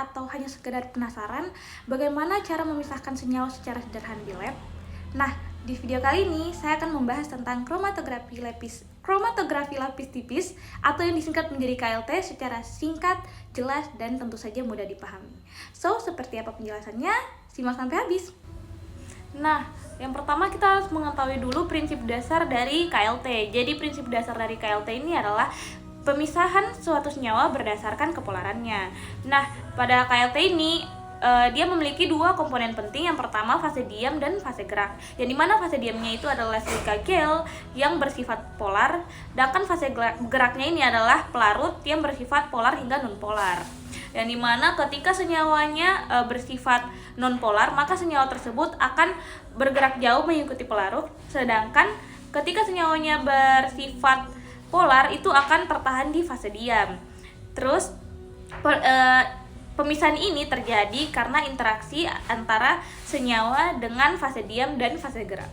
atau hanya sekedar penasaran bagaimana cara memisahkan senyawa secara sederhana di lab? Nah, di video kali ini saya akan membahas tentang kromatografi lapis tipis atau yang disingkat menjadi KLT secara singkat, jelas, dan tentu saja mudah dipahami. So, seperti apa penjelasannya? Simak sampai habis. Nah, yang pertama kita harus mengetahui dulu prinsip dasar dari KLT. Jadi prinsip dasar dari KLT ini adalah pemisahan suatu senyawa berdasarkan kepolarannya. Nah, pada KLT ini dia memiliki dua komponen penting. Yang pertama fase diam dan fase gerak. Yang dimana fase diamnya itu adalah silika gel yang bersifat polar, sedangkan fase geraknya ini adalah pelarut yang bersifat polar hingga non-polar. Yang dimana ketika senyawanya bersifat non-polar, maka senyawa tersebut akan bergerak jauh mengikuti pelarut, sedangkan ketika senyawanya bersifat polar itu akan tertahan di fase diam. Terus pemisahan ini terjadi karena interaksi antara senyawa dengan fase diam dan fase gerak.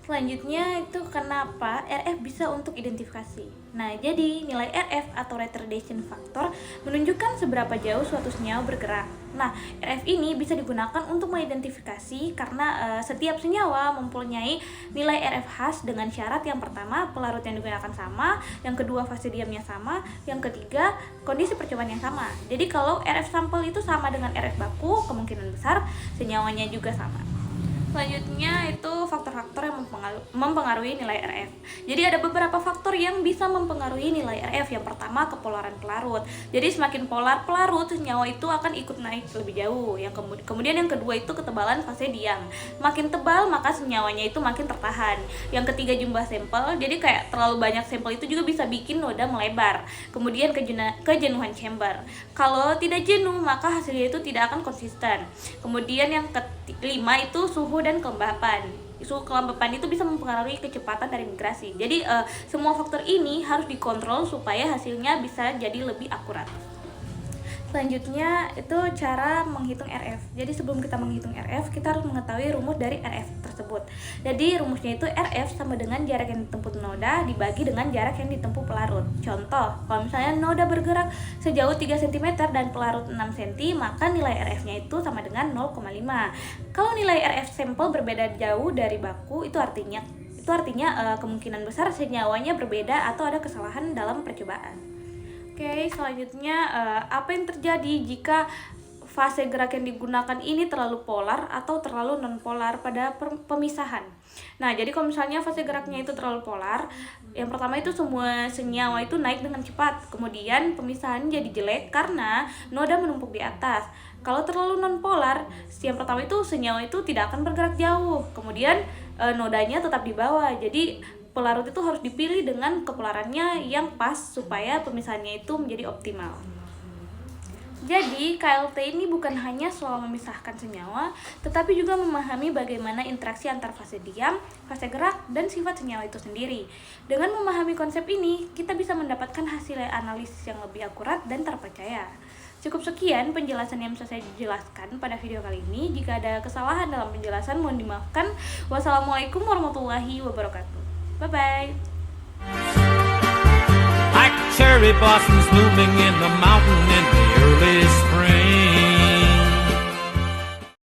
Selanjutnya itu kenapa RF bisa untuk identifikasi. Nah, jadi nilai RF atau retardation factor menunjukkan seberapa jauh suatu senyawa bergerak. Nah, RF ini bisa digunakan untuk mengidentifikasi karena setiap senyawa mempunyai nilai RF khas dengan syarat yang pertama pelarut yang digunakan sama, yang kedua fase diamnya sama, yang ketiga kondisi percobaan yang sama. Jadi kalau RF sampel itu sama dengan RF baku, kemungkinan besar senyawanya juga sama. Selanjutnya itu faktor-faktor yang mempengaruhi nilai RF. Jadi ada beberapa faktor yang bisa mempengaruhi nilai RF. Yang pertama kepolaran pelarut. Jadi semakin polar pelarut, senyawa itu akan ikut naik lebih jauh. Kemudian yang kedua itu ketebalan fase diam. Makin tebal maka senyawanya itu makin tertahan. Yang ketiga jumlah sampel. Jadi kayak terlalu banyak sampel itu juga bisa bikin noda melebar. Kemudian kejenuhan chamber. Kalau tidak jenuh maka hasilnya itu tidak akan konsisten. Kemudian yang kelima itu suhu dan kelembapan. Suhu kelembapan itu bisa mempengaruhi kecepatan dari migrasi. Jadi semua faktor ini harus dikontrol supaya hasilnya bisa jadi lebih akurat. Selanjutnya itu cara menghitung RF. Jadi sebelum kita menghitung RF, kita harus mengetahui rumus dari RF tersebut. Jadi rumusnya itu RF sama dengan jarak yang ditempuh noda dibagi dengan jarak yang ditempuh pelarut. Contoh, kalau misalnya noda bergerak sejauh 3 cm dan pelarut 6 cm, maka nilai RF-nya itu sama dengan 0,5. Kalau nilai RF sampel berbeda jauh dari baku, itu artinya kemungkinan besar senyawanya berbeda atau ada kesalahan dalam percobaan. Oke, selanjutnya apa yang terjadi jika fase gerak yang digunakan ini terlalu polar atau terlalu non-polar pada pemisahan. Nah, jadi kalau misalnya fase geraknya itu terlalu polar, yang pertama itu semua senyawa itu naik dengan cepat. Kemudian pemisahan jadi jelek karena noda menumpuk di atas. Kalau terlalu non-polar, yang pertama itu senyawa itu tidak akan bergerak jauh. Kemudian nodanya tetap di bawah. Jadi pelarut itu harus dipilih dengan kepolarannya yang pas supaya pemisahannya itu menjadi optimal. Jadi KLT ini bukan hanya soal memisahkan senyawa, tetapi juga memahami bagaimana interaksi antar fase diam, fase gerak, dan sifat senyawa itu sendiri. Dengan memahami konsep ini, kita bisa mendapatkan hasil analisis yang lebih akurat dan terpercaya. Cukup sekian penjelasan yang bisa saya jelaskan pada video kali ini. Jika ada kesalahan dalam penjelasan, mohon dimaafkan. Wassalamualaikum warahmatullahi wabarakatuh. Bye-bye. Like cherry blossoms blooming in the mountain in the early spring.